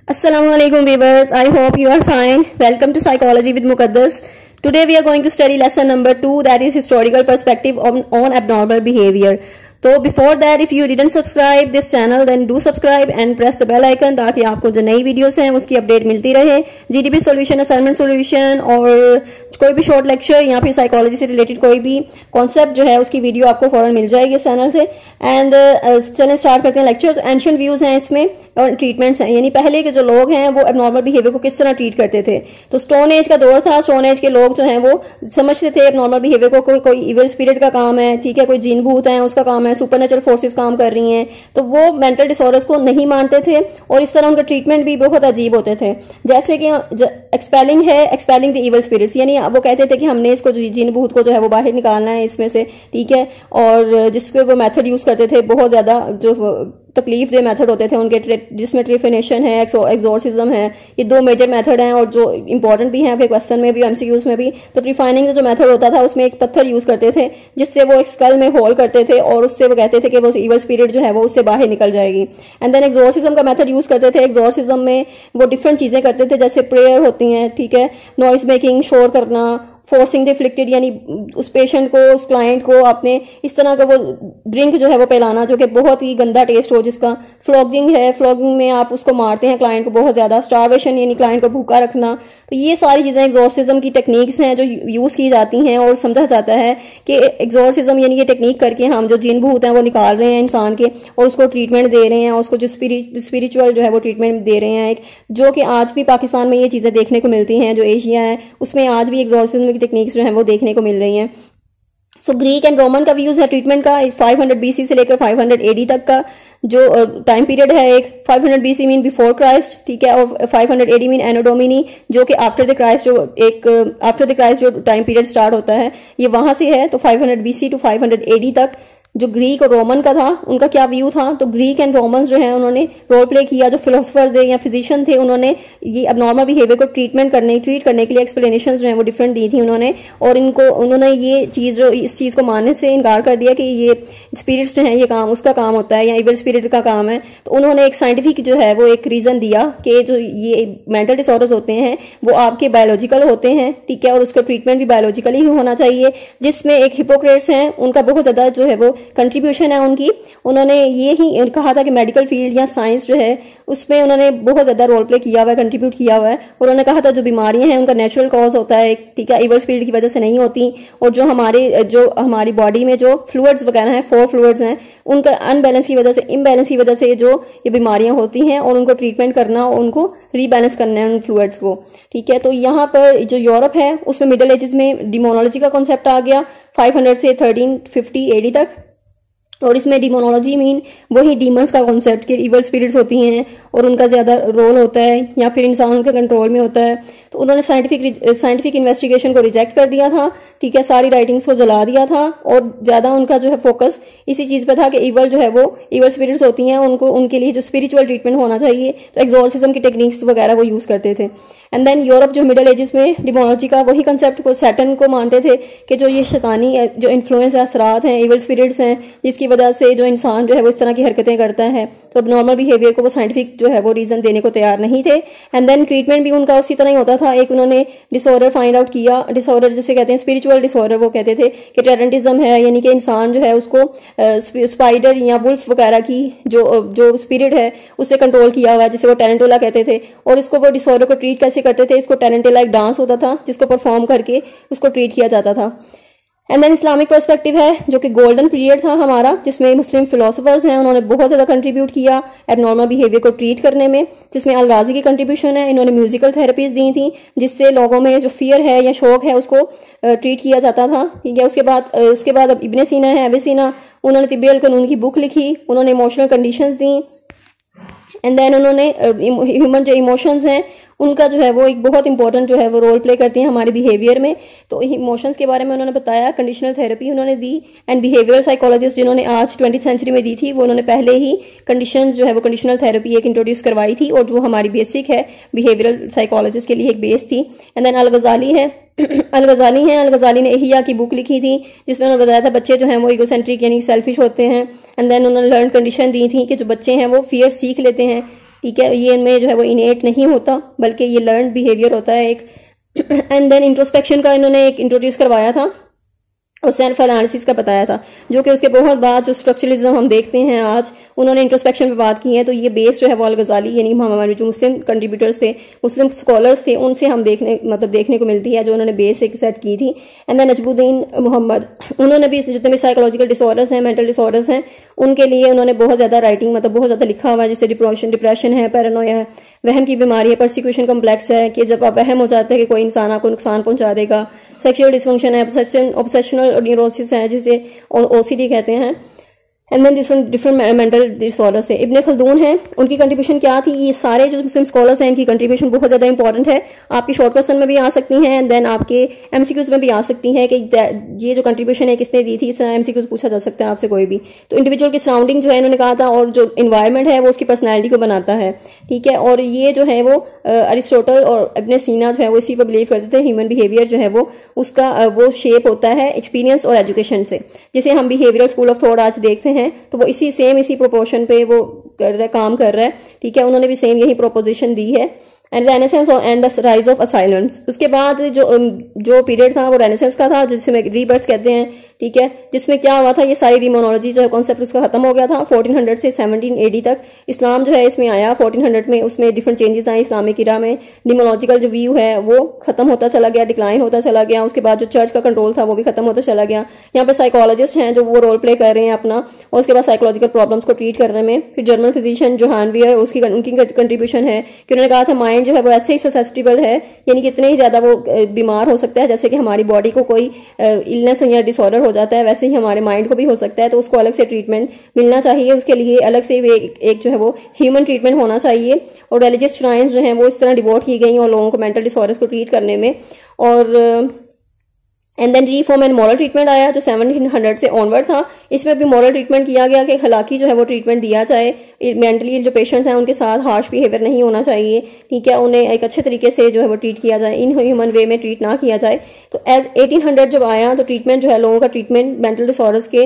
Assalamualaikum viewers, I hope you are fine. Welcome to Psychology with Muqaddas. Today we are going to study lesson number 2, that is historical perspective on abnormal behavior. तो before that if you didn't subscribe this channel then do subscribe and press the bell icon ताकि आपको जो नई videos हैं उसकी update मिलती रहे। GDP solution, assignment solution और कोई भी शॉर्ट लेक्चर या फिर साइकोलॉजी से रिलेटेड कोई भी कॉन्सेप्ट जो है उसकी वीडियो आपको फौरन मिल जाएगी इस चैनल से। एंड चलें स्टार्ट करते हैं लेक्चर। एंशिएंट व्यूज हैं इसमें और ट्रीटमेंट्स हैं, यानी पहले के जो लोग हैं वो एबनॉर्मल बिहेवियर को किस तरह ट्रीट करते थे। तो स्टोन एज का दौर था। स्टोन एज के लोग जो हैं वो समझते थे एबनॉर्मल बिहेवियर को कोई इविल स्पिरिट का काम है, ठीक है, कोई जीन भूत है उसका काम है, सुपरनेचुरल फोर्सेस काम कर रही हैं। तो वो मेंटल डिसऑर्डर्स को नहीं मानते थे और इस तरह उनका ट्रीटमेंट भी बहुत अजीब होते थे। जैसे कि एक्सपेलिंग है, एक्सपेलिंग द इविल स्पिरिट्स, यानी वो कहते थे कि हमने इसको जीन भूत को जो है वो बाहर निकालना है इसमें से, ठीक है। और जिसके वो मेथड यूज करते थे बहुत ज्यादा जो तकलीफ दे मेथड होते थे उनके, जिसमें ट्रिफिनेशन है, एक्सोर्सिज्म है, ये दो मेजर मेथड हैं और जो इंपॉर्टेंट भी हैं आपके क्वेश्चन में भी, एमसीक्यूज में भी। तो ट्रिफाइनिंग जो मेथड होता था उसमें एक पत्थर यूज करते थे जिससे वो एक स्कल में होल करते थे और उससे वो कहते थे कि वो इवल स्पिरिट जो है वो उससे बाहर निकल जाएगी। एंड देन एक्सोर्सिज्म का मेथड यूज करते थे। एक्सोर्सिज्म में वो डिफरेंट चीजें करते थे, जैसे प्रेयर होती हैं, ठीक है, नॉइज मेकिंग, शोर करना, फोर्सिंग द इफ्लिक्टेड, यानी उस पेशेंट को, उस क्लाइंट को आपने इस तरह का वो ड्रिंक जो है वो पिलाना जो कि बहुत ही गंदा टेस्ट हो जिसका। फ्लॉगिंग है, फ्लॉगिंग में आप उसको मारते हैं क्लाइंट को बहुत ज्यादा। स्टारवेशन यानी क्लाइंट को भूखा रखना। तो ये सारी चीजें एक्सोर्सिज्म की टेक्निक्स हैं जो यूज की जाती हैं और समझा जाता है कि एक्सोर्सिज्म यानी ये टेक्निक करके हम जो जिन भूत हैं वो निकाल रहे हैं इंसान के और उसको ट्रीटमेंट दे रहे हैं, उसको जो स्पिरिचुअल जो है वो ट्रीटमेंट दे रहे हैं, जो कि आज भी पाकिस्तान में ये चीजें देखने को मिलती हैं। जो एशिया है उसमें आज भी एक्सोर्सिज्म की टेक्निक्स जो है वो देखने को मिल रही हैं। सो ग्रीक एंड रोमन का भी यूज है ट्रीटमेंट का। 500 बीसी से लेकर 500 एडी तक का जो टाइम पीरियड है, एक 500 बीसी मीन बिफोर क्राइस्ट, ठीक है, और 500 एडी मीन एनो डोमिनी जो कि आफ्टर द क्राइस्ट, जो एक आफ्टर द क्राइस्ट जो टाइम पीरियड स्टार्ट होता है ये वहां से है। तो 500 बीसी टू 500 एडी तक जो ग्रीक और रोमन का था उनका क्या व्यू था। तो ग्रीक एंड रोमन्स जो है उन्होंने रोल प्ले किया, जो फिलोसफर थे या फिजिशियन थे उन्होंने ये अबनॉर्मल बिहेवियर को ट्रीट करने के लिए एक्सप्लेनेशंस जो है वो डिफरेंट दी थी उन्होंने। और उन्होंने ये चीज जो इस चीज को मानने से इनकार कर दिया कि ये स्पिरिट्स जो है ये काम उसका काम होता है या इविल स्पिरिट का काम है। तो उन्होंने एक साइंटिफिक जो है वो एक रीजन दिया कि जो ये मेंटल डिसऑर्डर्स होते हैं वो आपके बायोलॉजिकल होते हैं, ठीक है, और उसका ट्रीटमेंट भी बायोलॉजिकली ही होना चाहिए। जिसमें एक हिपोक्रेट्स हैं, उनका बहुत ज्यादा जो है वो कंट्रीब्यूशन है उनकी। उन्होंने ये ही कहा था कि मेडिकल फील्ड या साइंस जो है उसमें उन्होंने बहुत ज्यादा रोल प्ले किया हुआ है, कंट्रीब्यूट किया हुआ है। उन्होंने कहा था जो बीमारियां हैं उनका नेचुरल कॉज होता है, ठीक है, इविल स्पिरिट की वजह से नहीं होती। और जो हमारी बॉडी में जो फ्लूइड्स वगैरह हैं, 4 फ्लूइड्स हैं, उनका अनबैलेंस की वजह से, इम्बैलेंस की वजह से जो ये बीमारियां होती हैं और उनको ट्रीटमेंट करना, उनको रीबैलेंस करना है उन फ्लूइड्स को, ठीक है। तो यहाँ पर जो यूरोप है उसमें मिडिल एजेस में डिमोनोलॉजी का कॉन्सेप्ट आ गया 500 से 1350 एडी तक। और इसमें डिमोनोलॉजी मीन वही डीमंस का कॉन्सेप्ट कि इविल स्पिरिट्स होती हैं और उनका ज्यादा रोल होता है या फिर इंसान के कंट्रोल में होता है। तो उन्होंने साइंटिफिक इन्वेस्टिगेशन को रिजेक्ट कर दिया था, ठीक है, सारी राइटिंग्स को जला दिया था और ज्यादा उनका जो है फोकस इसी चीज पे था कि इविल जो है वो इविल स्पिरिट्स होती हैं, उनके लिए जो स्पिरिचुअल ट्रीटमेंट होना चाहिए। तो एक्सोर्सिज्म की टेक्निक्स वगैरह वो यूज करते थे। एंड देन यूरोप जो मिडिल एजेस में डिमोनोलॉजी का वही कंसेप्ट को, सैटर्न को मानते थे कि जो ये शैतानी जो इन्फ्लुएंस है, असरात हैं, इविल स्पिरिट्स हैं, जिसकी वजह से जो इंसान जो है वो इस तरह की हरकतें करता है। तो अब नॉर्मल बिहेवियर को वो साइंटिफिक जो है वो रीजन देने को तैयार नहीं थे। एंड देन ट्रीटमेंट भी उनका उसी तरह ही होता था। एक उन्होंने डिसऑर्डर फाइंड आउट किया, डिसऑर्डर जिसे कहते हैं स्पिरिचुअल डिसऑर्डर, वो कहते थे कि टेरेंटिज्म है, यानी कि इंसान जो है उसको स्पाइडर या वुल्फ वगैरह की जो स्पिरिट है उससे कंट्रोल किया हुआ है, जिसे वो टेरेंटुला कहते थे। और इसको वो डिसऑर्डर को ट्रीट कैसे करते थे, इसको टेरेंटुला एक डांस होता था जिसको परफॉर्म करके उसको ट्रीट किया जाता था। एंड देन इस्लामिक पर्सपेक्टिव है जो कि गोल्डन पीरियड था हमारा, जिसमें मुस्लिम फिलोसफर्स हैं, उन्होंने बहुत ज्यादा कंट्रीब्यूट किया एबनॉर्मल बिहेवियर को ट्रीट करने में, जिसमें अल राजी की कंट्रीब्यूशन है। इन्होंने म्यूजिकल थेरेपीज दी थी जिससे लोगों में जो फियर है या शौक है उसको ट्रीट किया जाता था, ठीक है। उसके बाद अब इब्ने सीना है, एविसीना, उन्होंने तिब्बी अल कानून की बुक लिखी, उन्होंने इमोशनल कंडीशंस दी। एंड देन उन्होंने ह्यूमन जो इमोशंस हैं उनका जो है वो एक बहुत इंपॉर्टेंट जो है वो रोल प्ले करती हैं हमारे बिहेवियर में। तो इमोशंस के बारे में उन्होंने बताया, कंडीशनल थेरेपी उन्होंने दी। एंड बिहेवियरल साइकोलॉजिस्ट जिन्होंने आज 20th सेंचुरी में दी थी वो उन्होंने पहले ही कंडीशंस जो है वो कंडीशनल थेरेपी एक इंट्रोड्यूस करवाई थी और जो हमारी बेसिक है बिहेवियरल साइकोलॉजिस्ट के लिए एक बेस थी। एंड देन अल गजाली है, अल गजाली ने इहिया की बुक लिखी थी जिसमें उन्होंने बताया था बच्चे जो हैं वो इगोसेंट्रिक यानी सेल्फिश होते हैं। एंड देन उन्होंने लर्न कंडीशन दी थी कि जो बच्चे हैं वो फियर सीख लेते हैं, ठीक है, ये इनमें जो है वो इनेट नहीं होता, बल्कि ये लर्न बिहेवियर होता है एक। एंड देन इंट्रोस्पेक्शन का इन्होंने एक इंट्रोड्यूस करवाया था और सेल्फ एनालिसिस का बताया था, जो कि उसके बहुत बाद जो स्ट्रक्चरलिज्म हम देखते हैं आज, उन्होंने इंट्रोस्पेक्शन पे बात की है। तो ये बेस जो है वो अल-गज़ाली यानी हमारे जो मुस्लिम कंट्रीब्यूटर्स थे, मुस्लिम स्कॉलर्स थे, उनसे हम देखने को मिलती है, जो उन्होंने बेस एक सेट की थी। एंड देन नजमुद्दीन मोहम्मद, उन्होंने भी जितने भी साइकोलॉजिकल डिसऑर्डर्स हैं, मेंटल डिसऑर्डर्स हैं, उनके लिए उन्होंने बहुत ज्यादा राइटिंग बहुत ज्यादा लिखा हुआ है, जैसे डिप्रेशन है, पैरानोया है, वहम की बीमारी है, परसिक्यूशन कम्प्लेक्स है कि जब आप वहम हो जाते हैं कि कोई इंसान आपको नुकसान पहुंचा देगा, सेक्सुअल डिसफंक्शन है, ऑब्सेशनल न्यूरोसिस है जिसे ओसीडी कहते हैं, and then different mental disorders है। इब्ने खल्दून है, उनकी कंट्रीब्यूशन क्या थी, ये सारे जो मुस्लिम स्कॉलर्स हैं इनकी कंट्रीब्यूशन बहुत ज्यादा इंपॉर्टेंट है, आपकी शॉर्ट क्वेश्चन में भी आ सकती हैं, एंड देन आपके एमसीक्यूज में भी आ सकती हैं कि ये जो कंट्रीब्यूशन है किसने दी थी, इस एमसीक्यूज पूछा जा सकता है आपसे कोई भी। तो इंडिविजुअल की सराउंडिंग जो है इन्होंने कहा था, और जो इन्वायरमेंट है वो उसकी पर्सनैलिटी को बनाता है, ठीक है। और ये जो है वो अरिस्टोटल और इब्ने सीना जो है वो इसी पर बिलीव करते थे, ह्यूमन बिहेवियर जो है वो उसका वो शेप होता है एक्सपीरियंस और एजुकेशन से, जिसे हम बिहेवियरल स्कूल ऑफ थॉट आज देखते हैं, तो वो इसी प्रोपोर्शन पे वो काम कर रहा है, ठीक है। उन्होंने भी सेम यही प्रोपोजिशन दी है। And renaissance and the rise of asylums, उसके बाद जो पीरियड था वो रेनेसेंस का था, जिसमें रीबर्थ कहते हैं, ठीक है, जिसमें क्या हुआ था, ये सारी डिमोनोलॉजी जो है कॉन्सेप्ट उसका खत्म हो गया था 1400 से 17 AD तक। इस्लाम जो है इसमें आया 1400 में, उसमें डिफरेंट चेंजेस आए इस्लामिक इरा में, डिमोनोलॉजिकल जो व्यू है वो खत्म होता चला गया, डिक्लाइन होता चला गया। उसके बाद जो चर्च का कंट्रोल था वो भी खत्म होता चला गया। यहाँ पर साइकोलॉजिस्ट हैं जो वो रोल प्ले कर रहे हैं अपना, और उसके बाद साइकोलॉजिकल प्रॉब्लम्स को ट्रीट करने में। फिर जर्मन फिजिशियन जोहानवियर, उनकी कंट्रीब्यूशन है कि उन्होंने कहा था माइंड जो है वो ऐसे ही ससेप्टिबल है, यानी कि इतने ही ज्यादा वो बीमार हो सकता है, जैसे कि हमारी बॉडी को कोई इलनेस या डिसऑर्डर हो जाता है, वैसे ही हमारे माइंड को भी हो सकता है। तो उसको अलग से ट्रीटमेंट मिलना चाहिए, उसके लिए अलग से एक जो है वो ह्यूमन ट्रीटमेंट होना चाहिए। और रिलीजियस श्राइन्स जो हैं वो इस तरह डिवोट की गई और लोगों को मेंटल डिसऑर्डर्स को ट्रीट करने में। और and then reform and moral treatment आया जो 1700 से ऑनवर्ड था। इसमें भी मॉरल ट्रीटमेंट किया गया कि हलाकी जो है वो ट्रीटमेंट दिया जाए, मेंटली जो पेशेंट्स हैं उनके साथ हार्श बिहेवियर नहीं होना चाहिए, ठीक है, उन्हें एक अच्छे तरीके से जो है वो ट्रीट किया जाए, इन ह्यूमन वे में ट्रीट ना किया जाए। तो एज 1800 जब आया तो ट्रीटमेंट जो है लोगों का ट्रीटमेंट मेंटल डिसऑर्डर्स के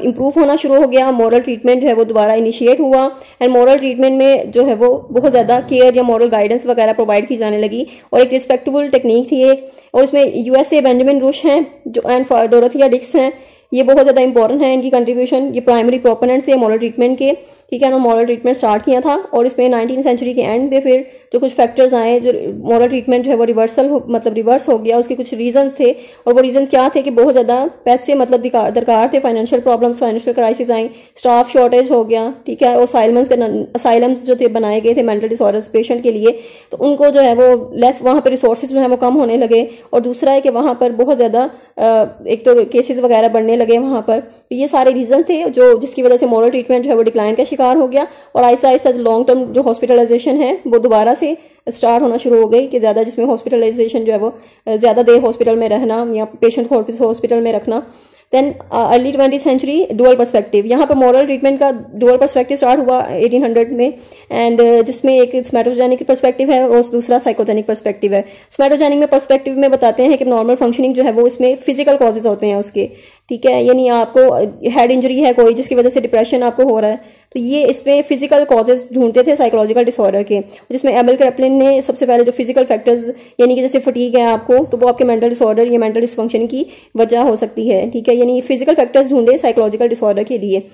इंप्रूव होना शुरू हो गया। मॉरल ट्रीटमेंट जो है वो दोबारा इनिशिएट हुआ, एंड मॉरल ट्रीटमेंट में जो है वो बहुत ज्यादा केयर या मॉरल गाइडेंस वगैरह प्रोवाइड की जाने लगी, और एक रिस्पेक्टेबल टेक्निक थी एक। और इसमें यूएसए बेंजामिन रुश हैं जो एंड डोरोथिया डिक्स हैं, ये बहुत ज्यादा इंपॉर्टेंट है इनकी कंट्रीब्यूशन, ये प्राइमरी प्रोपोनेंट्स थे मॉरल ट्रीटमेंट के, ठीक है ना। मॉरल ट्रीटमेंट स्टार्ट किया था, और इसमें 19वीं सेंचुरी के एंड पे फिर जो कुछ फैक्टर्स आए, जो मॉरल ट्रीटमेंट जो है वो रिवर्स हो गया। उसके कुछ रीजंस थे, और वो रीजंस क्या थे कि बहुत ज्यादा पैसे दरकार थे, फाइनेंशियल प्रॉब्लम्स, फाइनेंशियल क्राइसिस आई, स्टाफ शॉर्टेज हो गया, ठीक है। और असाइलम्स जो थे बनाए गए थे मेंटल डिसऑर्डर्स पेशेंट के लिए, तो उनको जो है वो लेस, वहां पर रिसोर्सेज जो है वो कम होने लगे। और दूसरा है कि वहां पर बहुत ज्यादा एक तो केसेस वगैरह बढ़ने लगे वहां पर। तो ये सारे रीजन थे जो जिसकी वजह से मॉरल ट्रीटमेंट जो है वो डिक्लाइन का शिकार हो गया, और आहिस्ता आहिस्ता लॉन्ग टर्म जो हॉस्पिटलाइजेशन है वो दोबारा से स्टार्ट होना शुरू हो गई, कि ज्यादा जिसमें हॉस्पिटलाइजेशन जो है वो ज्यादा देर हॉस्पिटल में रहना या पेशेंट को हॉस्पिटल में रखना। Then early 20th century dual perspective, यहाँ पर मॉरल ट्रीटमेंट का डुअल पर्सपेक्टिव स्टार्ट हुआ 1800 में, एंड जिसमें एक स्मैटोजेनिक पर्सपेक्टिव है और दूसरा साइकोजेनिक पर्सपेक्टिव है। स्मैटोजेनिक में पर्सपेक्टिव में बताते हैं कि नॉर्मल फंक्शनिंग जो है वो इसमें फिजिकल कॉजेज होते हैं उसके, ठीक है, यानी आपको हेड इंजरी है कोई जिसकी वजह से डिप्रेशन आपको हो रहा है, तो ये इसमें फिजिकल कॉजेज ढूंढते थे साइकोलॉजिकल डिसऑर्डर के, जिसमें एबल क्रैपलिन ने सबसे पहले जो फिजिकल फैक्टर्स, यानी कि जैसे फटीग है आपको, तो वो आपके मेंटल डिसऑर्डर या मेंटल डिसफंक्शन की वजह हो सकती है, ठीक है, यानी फिजिकल फैक्टर्स ढूंढे साइकोलॉजिकल डिसऑर्डर के लिए।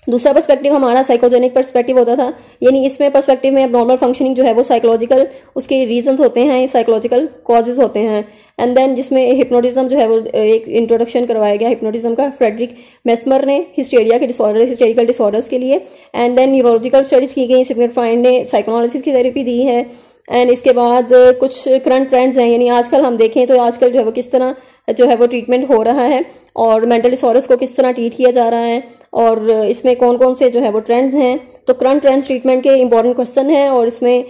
दूसरा पर्सपेक्टिव हमारा साइकोजेनिक पर्सपेक्टिव होता था, यानी इसमें पर्सपेक्टिव में नॉर्मल फंक्शनिंग जो है वो साइकोलॉजिकल उसके रीजंस होते हैं, साइकोलॉजिकल कॉजेज होते हैं। एंड देन जिसमें हिप्नोटिज्म जो है वो एक इंट्रोडक्शन करवाया गया हिप्नोटिज्म का फ्रेडरिक मेस्मर ने हिस्टेरिकल डिसऑर्डर्स के लिए। एंड देन न्यूरोलॉजिकल स्टडीज की गई, सिगमंड फ्राइड ने साइकोएनालिसिस की थेरेपी दी है। एंड इसके बाद कुछ करंट ट्रेंड्स हैं, यानी आजकल हम देखें तो आजकल जो है वो किस तरह जो है वो ट्रीटमेंट हो रहा है, और मेंटल डिसऑर्डर्स को किस तरह ट्रीट किया जा रहा है, और इसमें कौन कौन से जो है वो ट्रेंड्स हैं। तो करंट ट्रेंड्स ट्रीटमेंट के इंपॉर्टेंट क्वेश्चन है, और इसमें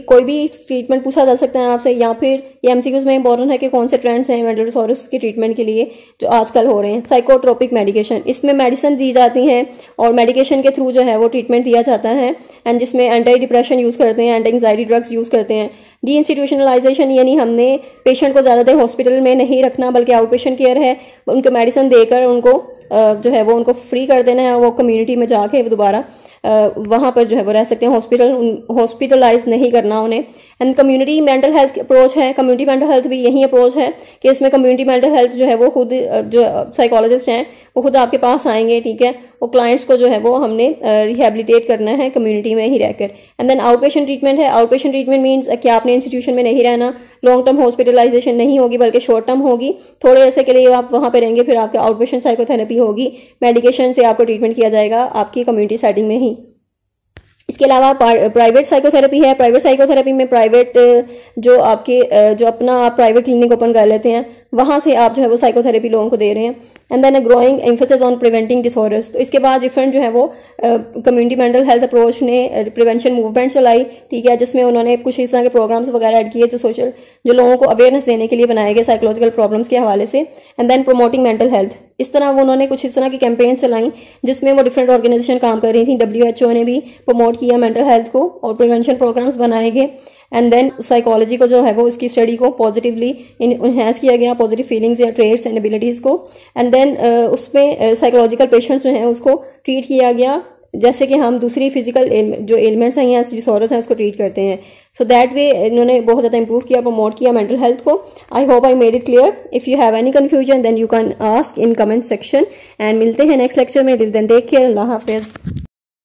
कोई भी ट्रीटमेंट पूछा जा सकता है आपसे, या फिर ये एमसीक्यूज में इंपॉर्टेंट है कि कौन से ट्रेंड्स हैं मेंटल डिसऑर्डर्स के ट्रीटमेंट के लिए जो आजकल हो रहे हैं। साइकोट्रोपिक मेडिकेशन, इसमें मेडिसिन दी जाती हैं और मेडिकेशन के थ्रू जो है वो ट्रीटमेंट दिया जाता है, एंड जिसमें एंटी डिप्रेशन यूज करते हैं, एंटी एंग्जाइटी ड्रग्स यूज करते हैं। डी इंस्टीट्यूशनलाइजेशन, यानी हमने पेशेंट को ज्यादा देर हॉस्पिटल में नहीं रखना, बल्कि आउट पेशेंट केयर है, उनको मेडिसिन देकर उनको जो है वो उनको फ्री कर देना है, वो कम्युनिटी में जाके दोबारा वहां पर जो है वो रह सकते हैं, हॉस्पिटलाइज नहीं करना उन्हें। And community mental health approach है, कम्युनिटी मेंटल हेल्थ भी यही अप्रोच है कि इसमें कम्युनिटी मेंटल हेल्थ जो है वो खुद जो साइकोलॉजिस्ट हैं वो खुद आपके पास आएंगे, ठीक है, वो क्लाइंट्स को जो है वो हमने रिहेबिलिटेट करना है कम्युनिटी में ही रहकर। And then outpatient treatment है, आउट पेशेंट ट्रीटमेंट मीन्स कि आपने इंस्टीट्यूशन में नहीं रहना, लॉन्ग टर्म हॉस्पिटलाइजेशन नहीं होगी बल्कि शॉर्ट टर्म होगी, थोड़े अरसे के लिए आप वहां पे रहेंगे, फिर आपके आउट पेशेंट साइकोथेरेपी होगी, मेडिकेशन से आपको ट्रीटमेंट किया जाएगा आपकी कम्युनिटी सेटिंग में ही। इसके अलावा प्राइवेट साइकोथेरेपी है, प्राइवेट साइकोथेरेपी में प्राइवेट जो आपके जो अपना आप प्राइवेट क्लिनिक ओपन कर लेते हैं वहां से आप जो है वो साइकोथेरेपी लोगों को दे रहे हैं। And then growing emphasis on preventing disorders. तो इसके बाद डिफरेंट जो है वो कम्युनिटी मेंटल हेल्थ अप्रोच ने प्रिवेंशन मूवमेंट चलाई, ठीक है, जिसमें उन्होंने कुछ इस तरह के प्रोग्राम्स वगैरह ऐड किए जो लोगों को अवेयरनेस देने के लिए बनाए गए साइकोलॉजिकल प्रॉब्लम्स के हवाले से। And then promoting mental health, इस तरह वो उन्होंने कुछ इस तरह की कैंपेन चलाई जिसमें वो डिफरेंट ऑर्गेनाइजेशन काम कर रही थी। WHO ने भी प्रमोट किया मेंटल हेल्थ को और प्रिवेंशन प्रोग्राम्स बनाए गए। एंड देन साइकोलॉजी को जो है वो उसकी स्टडी को पॉजिटिवली इनहेंस किया गया, पॉजिटिव फीलिंग्स या ट्रेट्स एंड एबिलिटीज को। एंड देन उसमें साइकोलॉजिकल पेशेंट्स जो हैं उसको ट्रीट किया गया जैसे कि हम दूसरी फिजिकल जो एलिमेंट्स हैं या डिसऑर्डर्स हैं उसको ट्रीट करते हैं। सो दैट वे इन्होंने बहुत ज़्यादा इंप्रूव किया, प्रमोट किया मेंटल हेल्थ को। I hope I made it clear. If you have any confusion then you can ask in comment section. And मिलते हैं नेक्स्ट लेक्चर में। टिल देन टेक केयर, अल्लाह हाफिज़।